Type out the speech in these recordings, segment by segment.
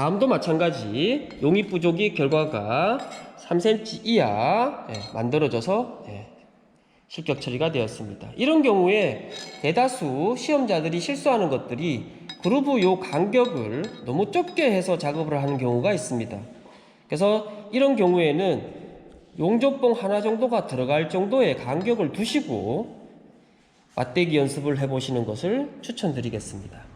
다음도 마찬가지 용입 부족이 결과가 3cm 이하 만들어져서 실격 처리가 되었습니다. 이런 경우에 대다수 시험자들이 실수하는 것들이 그루브 요 간격을 너무 좁게 해서 작업을 하는 경우가 있습니다. 그래서 이런 경우에는 용접봉 하나 정도가 들어갈 정도의 간격을 두시고 맞대기 연습을 해보시는 것을 추천드리겠습니다.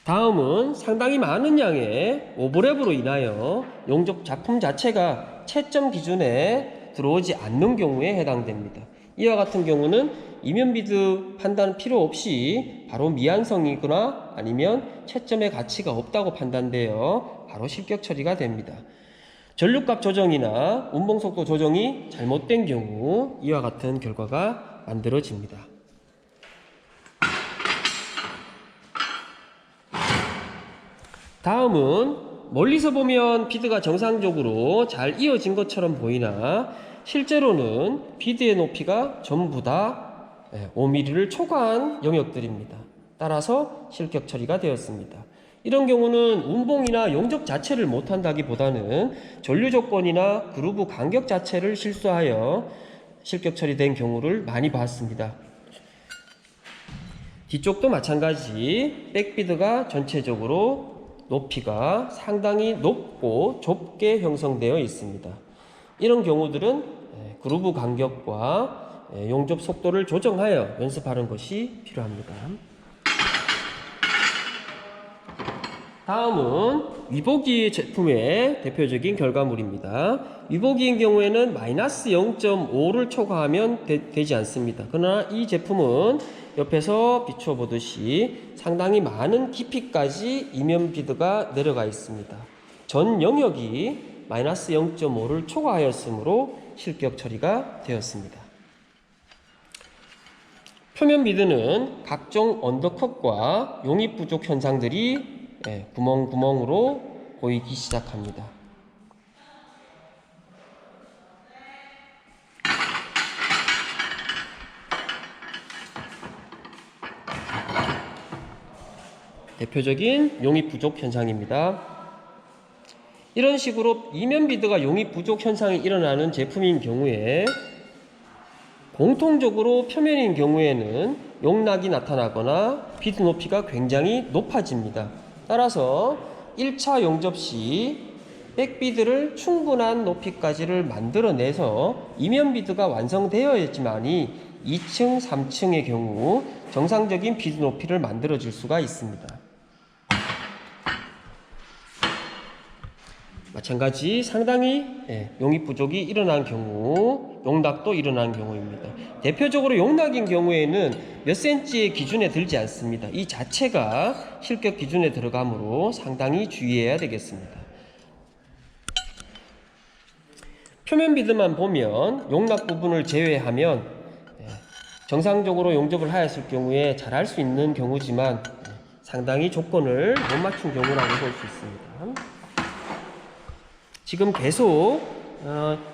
다음은 상당히 많은 양의 오버랩으로 인하여 용접 작품 자체가 채점 기준에 들어오지 않는 경우에 해당됩니다. 이와 같은 경우는 이면비드 판단 필요 없이 바로 미완성이거나 아니면 채점의 가치가 없다고 판단되어 바로 실격 처리가 됩니다. 전류값 조정이나 운봉속도 조정이 잘못된 경우 이와 같은 결과가 만들어집니다. 다음은 멀리서 보면 비드가 정상적으로 잘 이어진 것처럼 보이나 실제로는 비드의 높이가 전부 다 5mm를 초과한 영역들입니다. 따라서 실격 처리가 되었습니다. 이런 경우는 운봉이나 용접 자체를 못한다기보다는 전류 조건이나 그루브 간격 자체를 실수하여 실격 처리된 경우를 많이 봤습니다. 뒤쪽도 마찬가지 백비드가 전체적으로 높이가 상당히 높고 좁게 형성되어 있습니다. 이런 경우들은 그루브 간격과 용접 속도를 조정하여 연습하는 것이 필요합니다. 다음은 위보기 제품의 대표적인 결과물입니다. 위보기인 경우에는 마이너스 0.5를 초과하면 되지 않습니다. 그러나 이 제품은 옆에서 비추어 보듯이 상당히 많은 깊이까지 이면 비드가 내려가 있습니다. 전 영역이 마이너스 0.5를 초과하였으므로 실격 처리가 되었습니다. 표면 비드는 각종 언더컷과 용입 부족 현상들이 구멍구멍으로 보이기 시작합니다. 대표적인 용입 부족 현상입니다. 이런 식으로 이면 비드가 용입 부족 현상이 일어나는 제품인 경우에 공통적으로 표면인 경우에는 용락이 나타나거나 비드 높이가 굉장히 높아집니다. 따라서 1차 용접 시 백비드를 충분한 높이까지를 만들어내서 이면 비드가 완성되어야지만이 2층, 3층의 경우 정상적인 비드 높이를 만들어줄 수가 있습니다. 마찬가지 상당히 용입 부족이 일어난 경우, 용락도 일어난 경우입니다. 대표적으로 용락인 경우에는 몇 cm의 기준에 들지 않습니다. 이 자체가 실격 기준에 들어가므로 상당히 주의해야 되겠습니다. 표면 비드만 보면 용락 부분을 제외하면 정상적으로 용접을 하였을 경우에 잘할 수 있는 경우지만 상당히 조건을 못 맞춘 경우라고 볼 수 있습니다. 지금 계속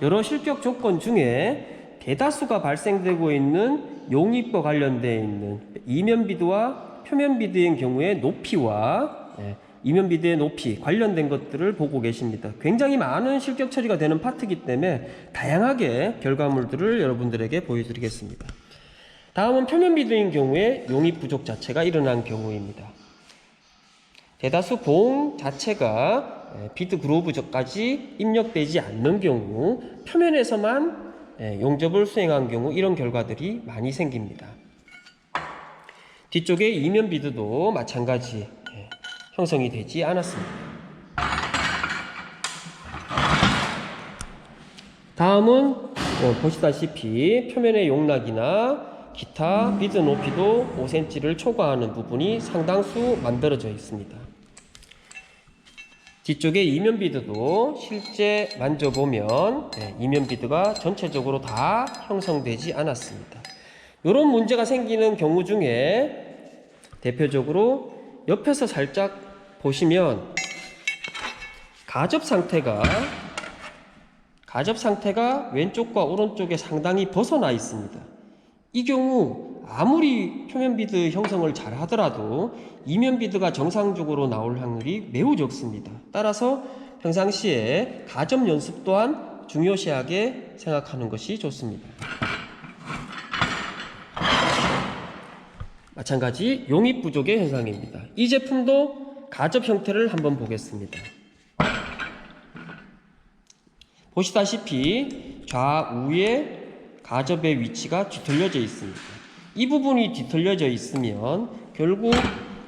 여러 실격 조건 중에 대다수가 발생되고 있는 용입과 관련되어 있는 이면 비드와 표면 비드의 경우에 높이와 이면 비드의 높이 관련된 것들을 보고 계십니다. 굉장히 많은 실격 처리가 되는 파트이기 때문에 다양하게 결과물들을 여러분들에게 보여드리겠습니다. 다음은 표면 비드인 경우에 용입 부족 자체가 일어난 경우입니다. 대다수 봉 자체가 비드 그루브까지 입력되지 않는 경우 표면에서만 용접을 수행한 경우 이런 결과들이 많이 생깁니다. 뒤쪽에 이면 비드도 마찬가지 형성이 되지 않았습니다. 다음은 보시다시피 표면의 용락이나 기타 비드 높이도 5cm를 초과하는 부분이 상당수 만들어져 있습니다. 뒤쪽에 이면 비드도 실제 만져보면 이면 비드가 전체적으로 다 형성되지 않았습니다. 이런 문제가 생기는 경우 중에 대표적으로 옆에서 살짝 보시면 가접 상태가 왼쪽과 오른쪽에 상당히 벗어나 있습니다. 이 경우 아무리 표면 비드 형성을 잘 하더라도 이면 비드가 정상적으로 나올 확률이 매우 적습니다. 따라서 평상시에 가점 연습 또한 중요시하게 생각하는 것이 좋습니다. 마찬가지 용입 부족의 현상입니다. 이 제품도 가접 형태를 한번 보겠습니다. 보시다시피 좌우에 가접의 위치가 뒤틀려져 있습니다. 이 부분이 뒤틀려져 있으면 결국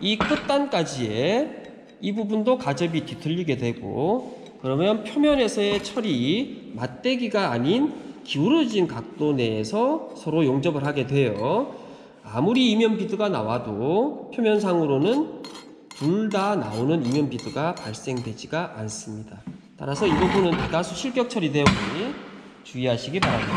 이 끝단까지의 이 부분도 가접이 뒤틀리게 되고, 그러면 표면에서의 철이 맞대기가 아닌 기울어진 각도 내에서 서로 용접을 하게 되어 아무리 이면 비드가 나와도 표면상으로는 둘 다 나오는 이면 비드가 발생되지가 않습니다. 따라서 이 부분은 대다수 실격 처리되오니 주의하시기 바랍니다.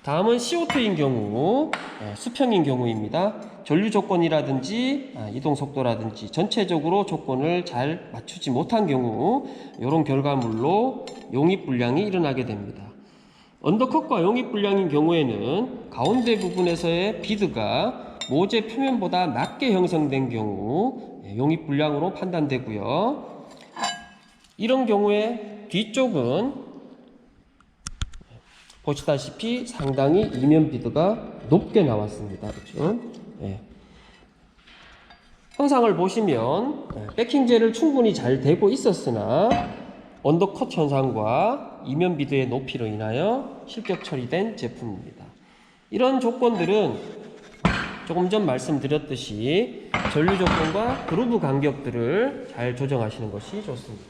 다음은 CO2인 경우, 수평인 경우입니다. 전류 조건이라든지 이동 속도라든지 전체적으로 조건을 잘 맞추지 못한 경우 이런 결과물로 용입 불량이 일어나게 됩니다. 언더컷과 용입 불량인 경우에는 가운데 부분에서의 비드가 모재 표면보다 낮게 형성된 경우 용입 불량으로 판단되고요. 이런 경우에 뒤쪽은 보시다시피 상당히 이면 비드가 높게 나왔습니다. 그렇죠? 형상을 보시면 백킹젤을 충분히 잘 되고 있었으나 언더컷 현상과 이면 비드의 높이로 인하여 실격 처리된 제품입니다. 이런 조건들은 조금 전 말씀드렸듯이 전류 조건과 그루브 간격들을 잘 조정하시는 것이 좋습니다.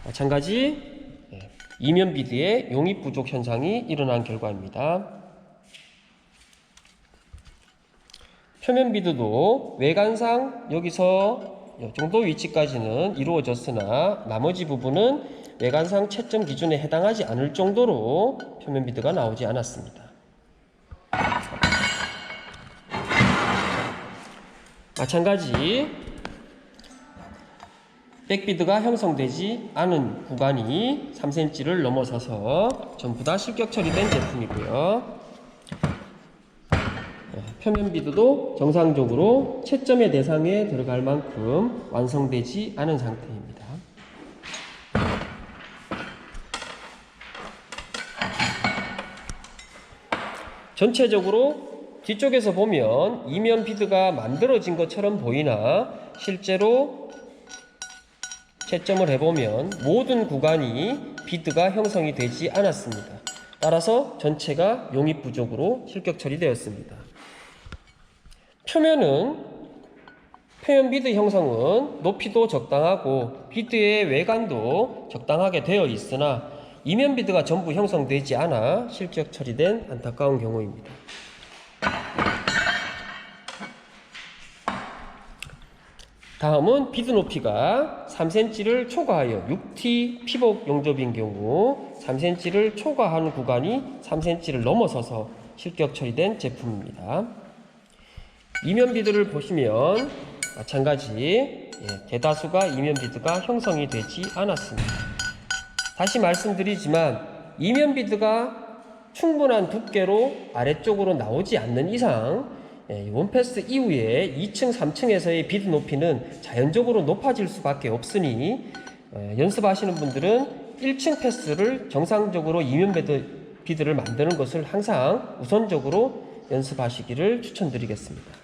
마찬가지 이면 비드의 용입 부족 현상이 일어난 결과입니다. 표면 비드도 외관상 여기서 이 정도 위치까지는 이루어졌으나 나머지 부분은 외관상 채점 기준에 해당하지 않을 정도로 표면 비드가 나오지 않았습니다. 마찬가지 백비드가 형성되지 않은 구간이 3cm를 넘어서서 전부 다 실격 처리된 제품이고요. 표면 비드도 정상적으로 채점의 대상에 들어갈 만큼 완성되지 않은 상태입니다. 전체적으로 뒤쪽에서 보면 이면 비드가 만들어진 것처럼 보이나 실제로 채점을 해보면 모든 구간이 비드가 형성이 되지 않았습니다. 따라서 전체가 용입 부족으로 실격 처리되었습니다. 표면 비드 형성은 높이도 적당하고 비드의 외관도 적당하게 되어 있으나 이면 비드가 전부 형성되지 않아 실격 처리된 안타까운 경우입니다. 다음은 비드 높이가 3cm를 초과하여 6T 피복 용접인 경우 3cm를 초과하는 구간이 3cm를 넘어서서 실격 처리된 제품입니다. 이면 비드를 보시면 마찬가지 대다수가 이면 비드가 형성이 되지 않았습니다. 다시 말씀드리지만 이면 비드가 충분한 두께로 아래쪽으로 나오지 않는 이상 원패스 이후에 2층, 3층에서의 비드 높이는 자연적으로 높아질 수밖에 없으니 연습하시는 분들은 1층 패스를 정상적으로 이면 비드를 만드는 것을 항상 우선적으로 연습하시기를 추천드리겠습니다.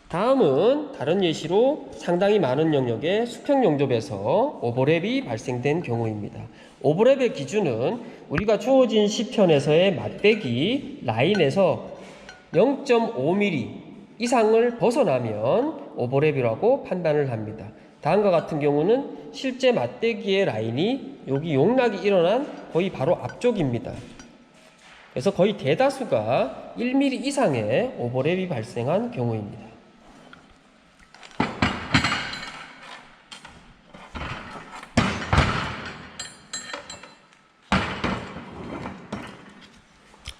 다음은 다른 예시로 상당히 많은 영역의 수평 용접에서 오버랩이 발생된 경우입니다. 오버랩의 기준은 우리가 주어진 시편에서의 맞대기 라인에서 0.5mm 이상을 벗어나면 오버랩이라고 판단을 합니다. 다음과 같은 경우는 실제 맞대기의 라인이 여기 용락이 일어난 거의 바로 앞쪽입니다. 그래서 거의 대다수가 1mm 이상의 오버랩이 발생한 경우입니다.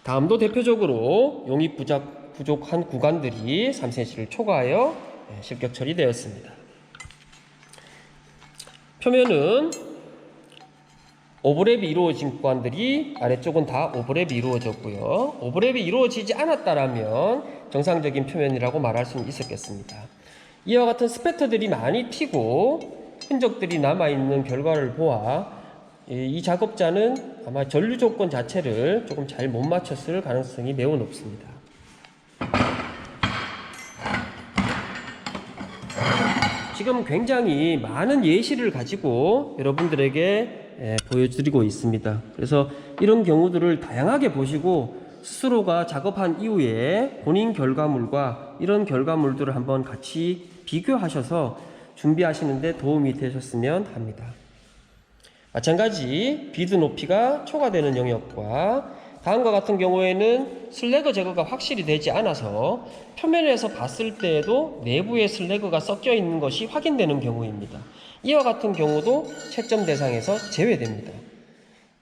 다음도 대표적으로 용입 부족한 구간들이 3cm를 초과하여 실격 처리되었습니다. 표면은 오버랩이 이루어진 구간들이 아래쪽은 다 오버랩이 이루어졌고요. 오버랩이 이루어지지 않았다라면 정상적인 표면이라고 말할 수 있었겠습니다. 이와 같은 스패터들이 많이 튀고 흔적들이 남아있는 결과를 보아 이 작업자는 아마 전류 조건 자체를 조금 잘 못 맞췄을 가능성이 매우 높습니다. 지금 굉장히 많은 예시를 가지고 여러분들에게 보여드리고 있습니다. 그래서 이런 경우들을 다양하게 보시고 스스로가 작업한 이후에 본인 결과물과 이런 결과물들을 한번 같이 비교하셔서 준비하시는데 도움이 되셨으면 합니다. 마찬가지 비드 높이가 초과되는 영역과 다음과 같은 경우에는 슬래그 제거가 확실히 되지 않아서 표면에서 봤을 때에도 내부에 슬래그가 섞여 있는 것이 확인되는 경우입니다. 이와 같은 경우도 채점 대상에서 제외됩니다.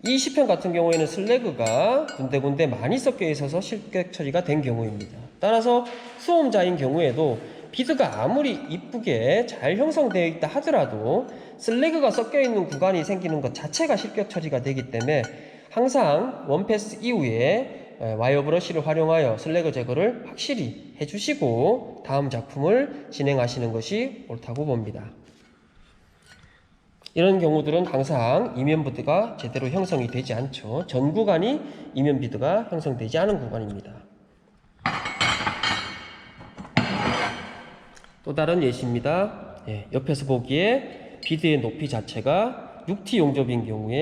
이 시편 같은 경우에는 슬래그가 군데군데 많이 섞여 있어서 실격 처리가 된 경우입니다. 따라서 수험자인 경우에도 비드가 아무리 이쁘게 잘 형성되어 있다 하더라도 슬래그가 섞여 있는 구간이 생기는 것 자체가 실격 처리가 되기 때문에 항상 원패스 이후에 와이어 브러쉬를 활용하여 슬래그 제거를 확실히 해주시고 다음 작품을 진행하시는 것이 옳다고 봅니다. 이런 경우들은 항상 이면 비드가 제대로 형성이 되지 않죠. 전 구간이 이면 비드가 형성되지 않은 구간입니다. 또 다른 예시입니다. 옆에서 보기에 비드의 높이 자체가 6T 용접인 경우에